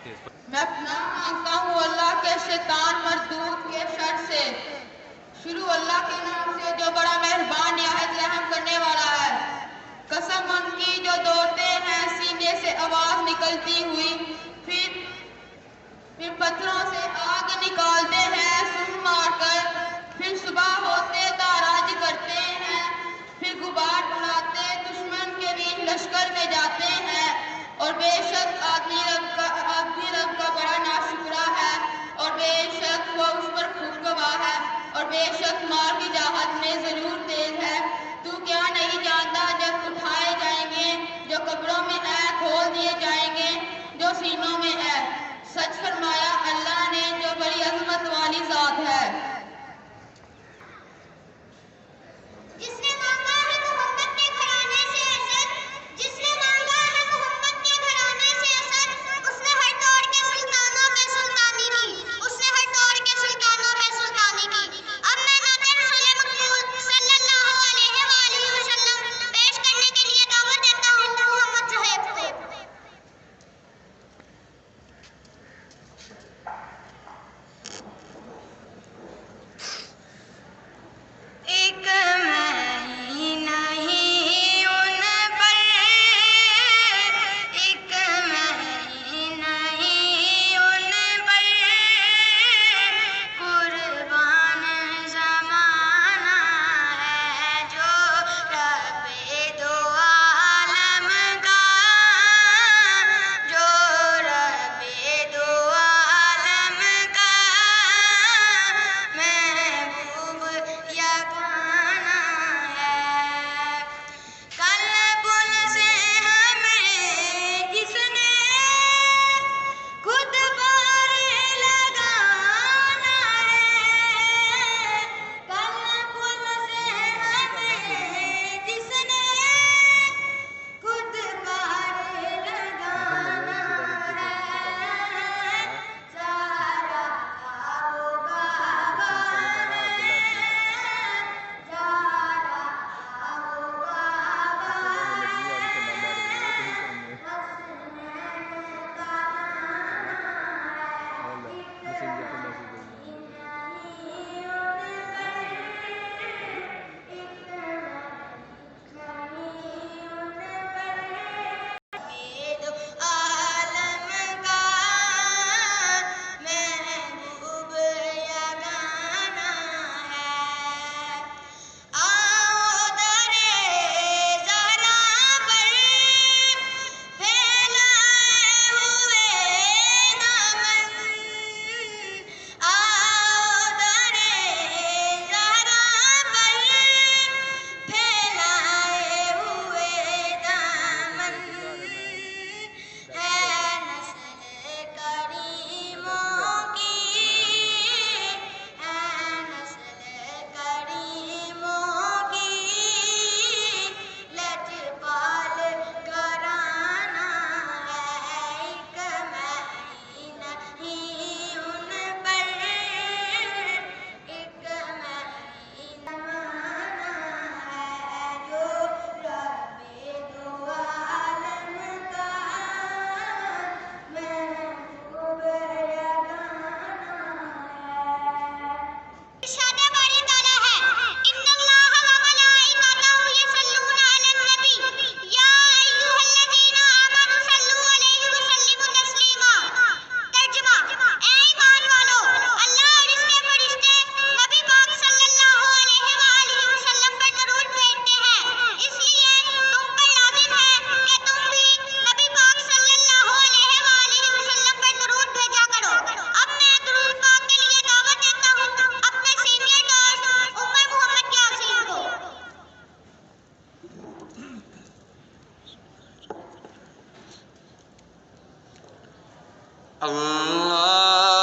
میں پناہ مانگتا ہوں اللہ کے شیطان مردود کے شر سے۔ شروع اللہ کے نام سے جو بڑا مہربان نہایت رحم کرنے والا ہے۔ قسم ان کی جو دوڑتے ہیں سینے سے آواز نکلتی ہوئی، پھر پتھروں سے آگ نکالتے ہیں سم مار کر، پھر صبح ہوتے تاراج کرتے ہیں، پھر غبار اڑاتے دشمن کے بیچ لشکر میں جاتے ہیں۔ اور بے شک آدمی رب کا بڑا ناشکرا ہے، اور بے شک وہ اس پر خوب گواہ ہے، اور بے شک مار کی جاہت میں ضرور تیز ہے۔ تو کیا نہیں جانتا جب اٹھائے جائیں گے جو قبروں میں ہے، کھول دیے جائیں گے جو سینوں میں ہے۔ سچ فرمایا اللہ نے جو بڑی عظمت والی ذات ہے۔ جس نے مانگا ہے محمد کے گھرانے سے اسد، جس نے مانگا ہے محمد کے گھرانے سے اسد، اس نے ہر دور کے سلطانوں میں سلطانی کی، اس نے ہر دور کے سلطانوں میں سلطانی کی۔ اب میں نعت رسول مقبول صلی اللہ علیہ وآلہ وسلم پیش کرنے کے لیے دعوت دیتا ہوں محمد صاحب کو۔ ایک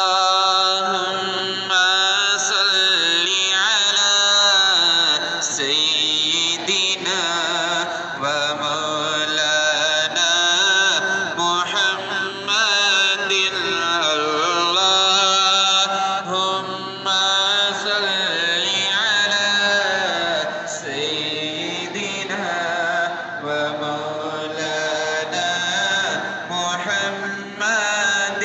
اللهم صل على سيدنا ومولانا محمد اللهم صل على سيدنا ومولانا محمد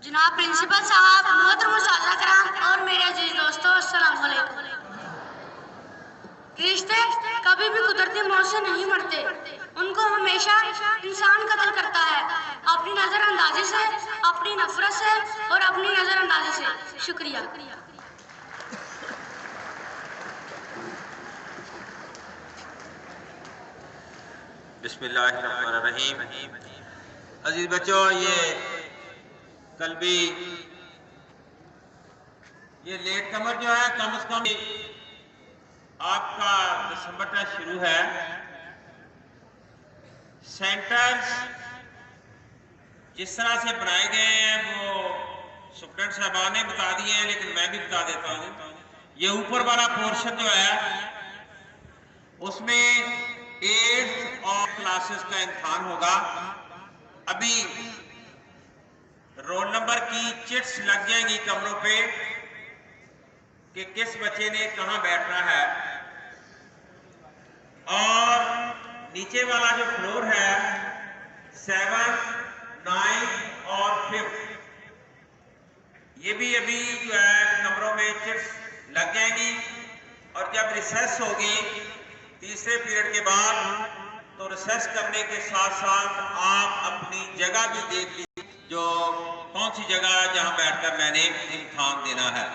جناب پرنسپل صاحب، محترم اساتذہ کرام اور میرے عزیز دوستو، السلام علیکم۔ رشتے کبھی بھی قدرتی موت سے نہیں مرتے، ان کو ہمیشہ انسان قتل کرتا ہے، اپنی نظر اندازی سے، اپنی نفرت سے اور اپنی نظر اندازی سے۔ شکریہ۔ بسم اللہ الرحمن الرحیم۔ عزیز بچوں، یہ کل بھی یہ لیٹ کمر جو ہے کم از کم آپ کا دسمبر ٹیسٹ شروع ہے۔ سینٹرز جس طرح سے بنائے گئے ہیں وہ سپرنٹ صاحبان نے بتا دیے ہیں، لیکن میں بھی بتا دیتا ہوں۔ یہ اوپر والا پورشن جو ہے اس میں 8 اور کلاسز کا امتحان ہوگا۔ ابھی رول نمبر کی چٹس لگ جائیں گی کمروں پہ کہ کس بچے نے کہاں بیٹھنا ہے، اور نیچے والا جو فلور ہے 7، 9 اور 5 یہ بھی ابھی جو ہے کمروں میں چٹس لگ جائیں گی، اور جب ریسیس ہوگی تیسرے پیریڈ کے بعد تو ریسیس کرنے کے ساتھ ساتھ آپ اپنی جگہ بھی دیکھ لیجیے، جو کون سی جگہ ہے جہاں بیٹھ کر میں نے امتحان دینا ہے۔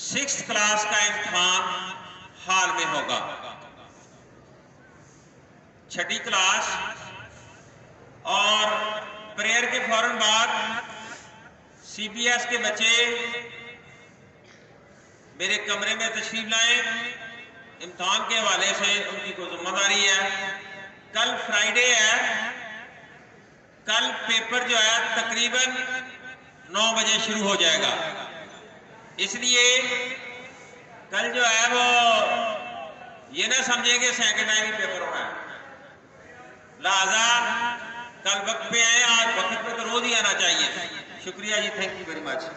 6th کلاس کا امتحان ہال میں ہوگا۔ 6ٹھی کلاس اور پریئر کے فوراً بعد سی بی ایس کے بچے میرے کمرے میں تشریف لائیں۔ امتحان کے حوالے سے ان کی کوئی ذمہ داری ہے۔ کل فرائیڈے ہے، کل پیپر جو ہے تقریباً 9 بجے شروع ہو جائے گا، اس لیے کل جو ہے وہ یہ نہ سمجھیں کہ سیکنڈ ٹائم ہی پیپر ہونا ہے، لہذا کل وقت پہ آئیں۔ آج وقت پہ تو روز ہی آنا چاہیے۔ شکریہ جی، تھینک یو ویری مچ۔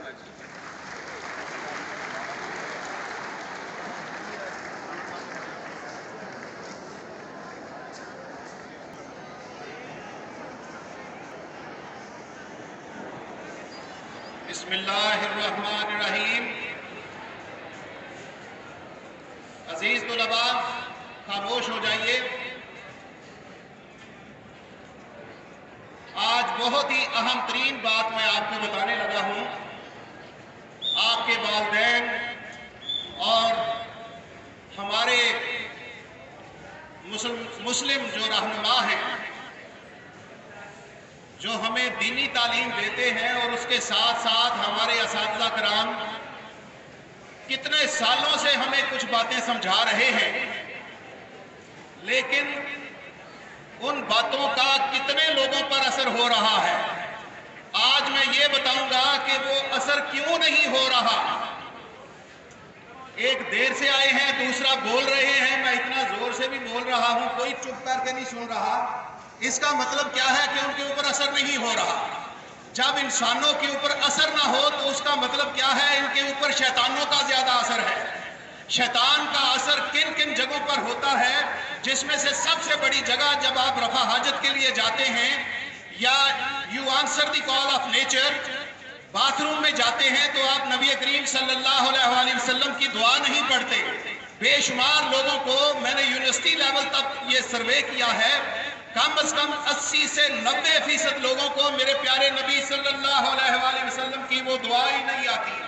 بسم اللہ الرحمن الرحیم۔ عزیز طلباء، خاموش ہو جائیے۔ آج بہت ہی اہم ترین بات میں آپ کو بتانے لگا ہوں۔ آپ کے والدین اور ہمارے مسلم جو رہنما ہیں، جو ہمیں دینی تعلیم دیتے ہیں، اور اس کے ساتھ ساتھ ہمارے اساتذہ کرام کتنے سالوں سے ہمیں کچھ باتیں سمجھا رہے ہیں، لیکن ان باتوں کا کتنے لوگوں پر اثر ہو رہا ہے۔ آج میں یہ بتاؤں گا کہ وہ اثر کیوں نہیں ہو رہا۔ ایک دیر سے آئے ہیں، دوسرا بول رہے ہیں، میں اتنا زور سے بھی بول رہا ہوں، کوئی چپ کر کے نہیں سن رہا۔ اس کا مطلب کیا ہے کہ ان کے اوپر اثر نہیں ہو رہا۔ جب انسانوں کے اوپر اثر نہ ہو تو اس کا مطلب کیا ہے؟ ان کے اوپر شیطانوں کا زیادہ اثر ہے۔ شیطان کا اثر کن کن جگہوں پر ہوتا ہے، جس میں سے سب سے بڑی جگہ جب آپ رفع حاجت کے لیے جاتے ہیں یا you answer the call of nature, bathroom میں جاتے ہیں تو آپ نبی کریم صلی اللہ علیہ وسلم کی دعا نہیں پڑھتے۔ بے شمار لوگوں کو میں نے یونیورسٹی لیول تک یہ سروے کیا ہے، کم از کم 80 سے 90% لوگوں کو میرے پیارے نبی صلی اللہ علیہ وسلم کی وہ دعا ہی نہیں آتی۔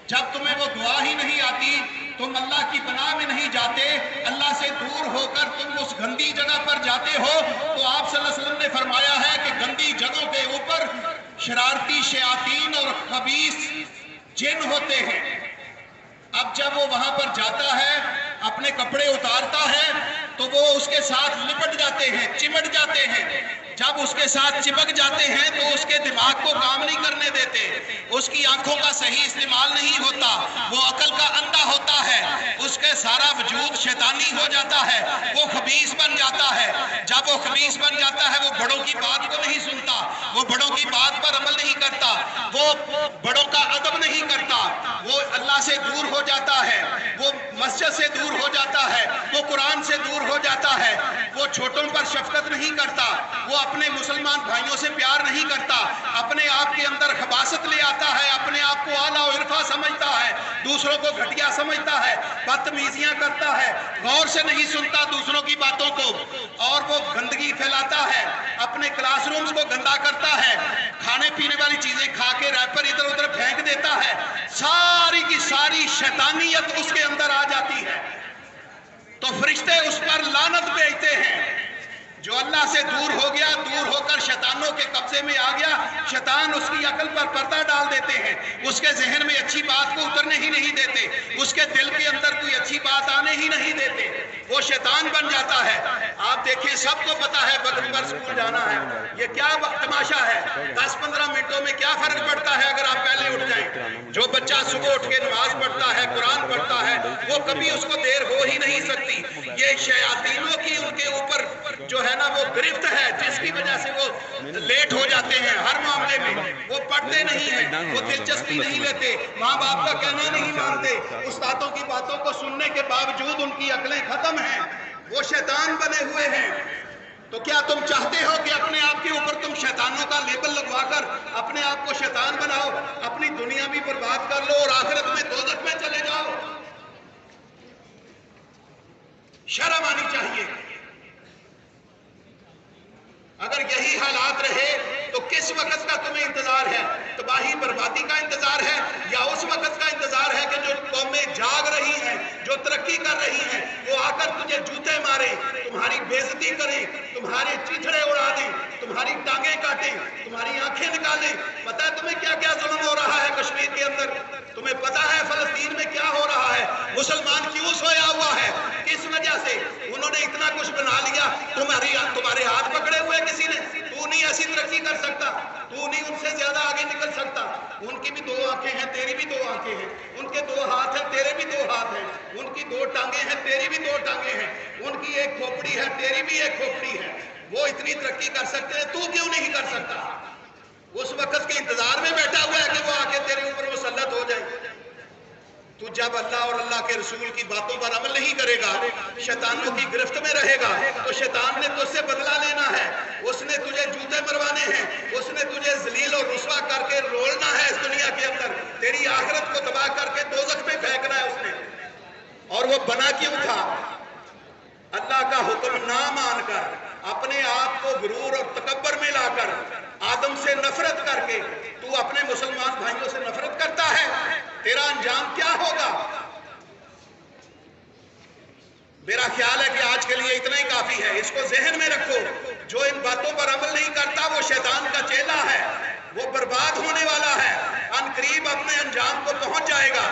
جب تمہیں وہ دعا ہی نہیں آتی، تم اللہ کی پناہ میں نہیں جاتے، اللہ سے دور ہو کر تم اس گندی جگہ پر جاتے ہو، تو آپ صلی اللہ علیہ وسلم نے فرمایا ہے کہ گندی جگہوں کے اوپر شرارتی شیاطین اور خبیث جن ہوتے ہیں۔ اب جب وہ وہاں پر جاتا ہے، اپنے کپڑے اتارتا ہے، تو وہ اس کے ساتھ لپٹ جاتے ہیں، چمٹ جاتے ہیں۔ جب اس کے ساتھ چپک جاتے ہیں تو اس کے دماغ کو کام نہیں کرنے دیتے، اس کی آنکھوں کا صحیح استعمال نہیں ہوتا، وہ عقل کا اندھا ہوتا ہے، اس کے سارا وجود شیطانی ہو جاتا ہے، وہ خبیث بن جاتا ہے۔ جب وہ خبیث بن جاتا ہے، وہ بڑوں کی بات کو نہیں سنتا، وہ بڑوں کی بات پر عمل نہیں کرتا، وہ بڑوں کا ادب نہیں کرتا، وہ اللہ سے دور ہو جاتا ہے، وہ مسجد سے دور ہو جاتا ہے، وہ قرآن سے دور ہو جاتا ہے، وہ چھوٹوں پر شفقت نہیں کرتا، وہ اپنے مسلمان بھائیوں سے پیار نہیں کرتا، اپنے آپ کے اندر خباثت لے आता है, अपने आप को आला और इरफा समझता है, दूसरों को घटिया समझता है, बदतमीजियां करता है, गौर से नहीं सुनता दूसरों की बातों को, और वो गंदगी फैलाता है, अपने क्लासरूम्स को गंदा करता है, खाने पीने वाली चीजें खा के रैपर इधर उधर फेंक देता है, सारी की सारी शैतानियत उसके अंदर आ जाती है, तो फरिश्ते उस पर लानत भेजते हैं। जो अल्लाह से दूर हो गया, दूर होकर शैतानों के कब्जे में आ गया, शैतान उसकी अकल पर पर्दा डाल देते हैं, उसके जहन में अच्छी बात को उतरने ही नहीं देते, उसके दिल के अंदर कोई अच्छी बात आने ही नहीं देते, वो शैतान बन जाता है। आप देखिए, सबको पता है वक्त पर स्कूल जाना है, ये क्या तमाशा है, 10-15 मिनटों में क्या फर्क पड़ता है अगर आप पहले उठ जाएं। जो बच्चा सुबह उठ के नमाज पढ़ता है, कुरान पढ़ता है, वो कभी उसको देर हो ही नहीं सकती। ये शयातीनों की उनके ऊपर जो है ना वो गिरफ्त है, जिसकी वजह से वो लेट हो जाते हैं हर मामले में, वो पढ़ते नहीं हैं, वो दिलचस्पी नहीं लेते, माँ बाप का कहना नहीं मानते, उस्तादों की बातों को सुनने के बावजूद उनकी अकलें खत्म हैं, वो शैतान बने हुए हैं। तो क्या तुम चाहते हो कि अपने आप के ऊपर तुम शैतानों का लेबल लगवाकर अपने आप को शैतान बनाओ, अपनी दुनिया भी बर्बाद कर लो और आखिरत में दोज़ख में चले जाओ? शर्म आनी चाहिए। अगर यही हालात रहे तो किस वक्त का तुम्हें इंतजार है? तबाही बर्बादी का इंतजार है, या उस वक्त का इंतजार है कि जो कौमें जाग रही हैं, जो तरक्की कर रही हैं, वो आकर तुझे जूते मारे, तुम्हारी बेइज्जती करें, तुम्हारे चिथड़े उड़ा दें, तुम्हारी टांगें काटें, तुम्हारी आंखें निकालें? पता है तुम्हें क्या क्या जुल्म हो रहा है कश्मीर के अंदर? तुम्हें पता है फलस्तीन में क्या हो रहा है? मुसलमान क्यों सोया हुआ है? किस वजह से? उन्होंने इतना कुछ बना लिया, तुम्हारे हाथ पकड़े हुए किसी ने? तू नहीं ऐसी तरक्की कर सकता, तू नहीं उनसे ज्यादा आगे निकल सकता। उनकी भी 2 आंखें हैं, तेरी भी 2 आंखें हैं, उनके 2 हाथ हैं, तेरे भी 2 हाथ हैं, उनकी 2 टांगे हैं, तेरी भी 2 टांगे हैं, उनकी एक खोपड़ी है, तेरी भी एक खोपड़ी है। वो इतनी तरक्की कर सकते हैं, तू क्यों नहीं कर सकता? उस वक्त के इंतजार में बैठा हुआ है कि वो आके तेरे ऊपर मुसल्लत हो जाए। तू जब अल्लाह और अल्लाह के रसूल की बातों पर अमल नहीं करेगा, शैतानों की गिरफ्त में रहेगा, तो शैतान ने तुझसे बदला लेना है, उसने तुझे जूते मरवाने हैं, उसने तुझे जलील और रुस्वा करके रोलना है इस दुनिया के अंदर, तेरी आखिरत को तबाह करके दोज़ख में फेंकना है उसने। और वो बना क्यों था? अल्लाह का हुक्म ना मानकर, अपने आप को गुरूर और तकब्बर में लाकर, आदम से नफरत करके तू अपने मुसलमान भाइयों से नफरत करता है, तेरा अंजाम क्या होगा? मेरा ख्याल है कि आज के लिए इतना ही काफी है। इसको जहन में रखो, जो इन बातों पर अमल नहीं करता वो शैतान का चेला है, वो बर्बाद होने वाला है, अनकरीब अपने अंजाम को पहुंच जाएगा।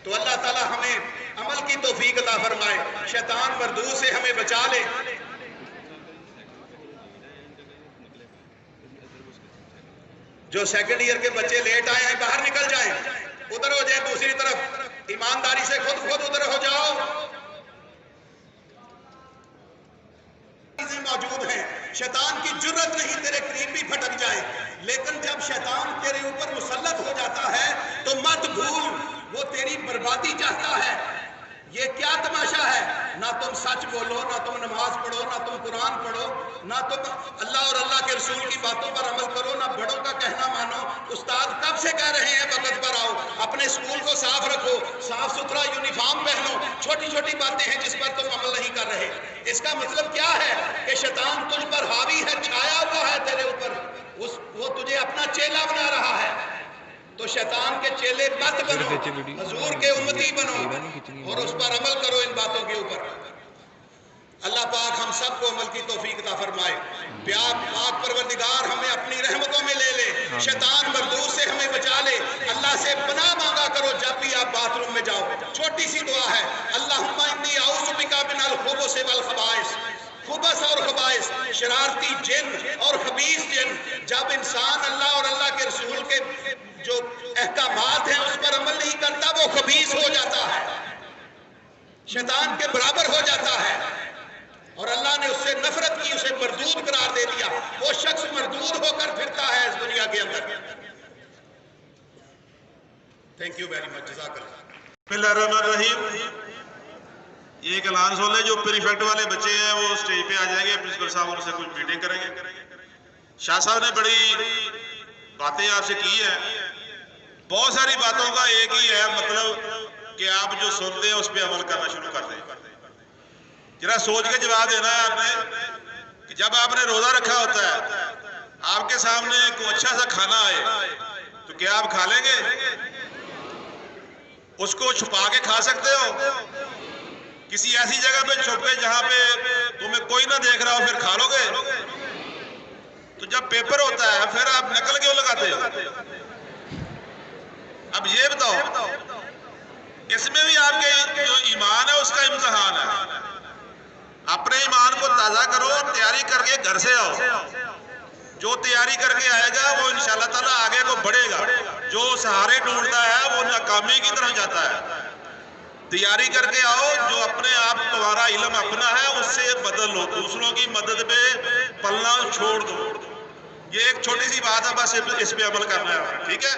तो अल्लाह ताला हमें अमल की तौफीक अता फरमाए, शैतान मरदूद से हमें बचा ले। जो सेकंड ईयर के बच्चे लेट आए हैं बाहर निकल जाएं, उधर हो जाए, दूसरी तरफ ईमानदारी से खुद उधर हो जाओ। चीजें मौजूद हैं, शैतान की जुर्रत नहीं तेरे करीब भी फटक जाए, लेकिन जब शैतान तेरे ऊपर मुसल्लत हो जाता है तो मत भूल वो तेरी बर्बादी चाहता है। ये क्या तमाशा है? ना तुम सच बोलो, ना तुम नमाज पढ़ो, ना तुम कुरान पढ़ो, ना तुम अल्लाह और अल्लाह के रसूल की बातों पर अमल करो, ना बड़ों का कहना मानो। उस्ताद कब से कह रहे हैं वक्त पर आओ, अपने स्कूल को साफ रखो, साफ सुथरा यूनिफॉर्म पहनो, छोटी छोटी बातें हैं जिस पर तुम अमल नहीं कर रहे। इसका मतलब क्या है कि शैतान तुझ पर हावी है, छाया हुआ है तेरे ऊपर, वो तुझे अपना चेला बना रहा है। तो शैतान के चेले मत बनो, हुजूर के उम्मती बनो और उस पर अमल करो इन बातों के ऊपर। अल्लाह पाक हम सबको अमल की तौफीक अता फरमाए। पाक परवरदिगार हमें अपनी रहमतों में ले ले, शैतान मरदूद से हमें बचा ले। अल्लाह से पनाह मांगा करो जब भी आप बाथरूम में जाओ। छोटी सी दुआ है, अल्लाहुम्मा इन्नी औज़ु बिका मिनल खुबुस वल खबाइस। खुबस और खबाइस, शरारती जिन और खबीस जिन, जब इंसान अल्लाह और अल्लाह के रसूल के जो अहकामात हैं उस पर अमल नहीं करता, वो खबीस हो जाता है, शैतान के बराबर हो जाता है, और अल्लाह ने उससे नफरत की, उसे मरदूद करार दे दिया। वो शख्स मरदूद होकर फिरता है इस दुनिया के अंदर। थैंक यू वेरी मच, बिस्मिल्लाहिर्रहमानिर्रहीम। ये एक ऐलान सुन ले, जो प्रीफेक्ट वाले बच्चे हैं वो स्टेज पे आ जाएंगे, प्रिंसिपल साहब उनसे कुछ मीटिंग करेंगे। शाह साहब ने बड़ी बातें आपसे की है, बहुत सारी बातों का एक ही है मतलब कि आप जो सुनते हैं उस पर अमल करना शुरू कर दें। जरा सोच के जवाब देना है आपने कि जब आपने रोजा रखा होता है, आपके सामने कोई अच्छा सा खाना आए तो क्या आप खा लेंगे? उसको छुपा के खा सकते हो? किसी ऐसी जगह पे छुप के जहां पे तुम्हें कोई ना देख रहा हो फिर खा लोगे? तो जब पेपर होता है फिर आप नकल क्यों लगाते हो? अब ये बताओ, इसमें भी आपके जो ईमान है उसका इम्तिहान है। अपने ईमान को ताजा करो और तैयारी करके घर से आओ। जो तैयारी करके आएगा वो इंशाअल्लाह ताला आगे को बढ़ेगा। जो सहारे ढूंढता है वो नाकामी की तरफ जाता है। तैयारी करके आओ, जो अपने आप तुम्हारा इल्म अपना है उससे बदल लो, दूसरों की मदद पे पलना छोड़ दो। ये एक छोटी सी बात है, बस इस पे अमल करना है, ठीक है।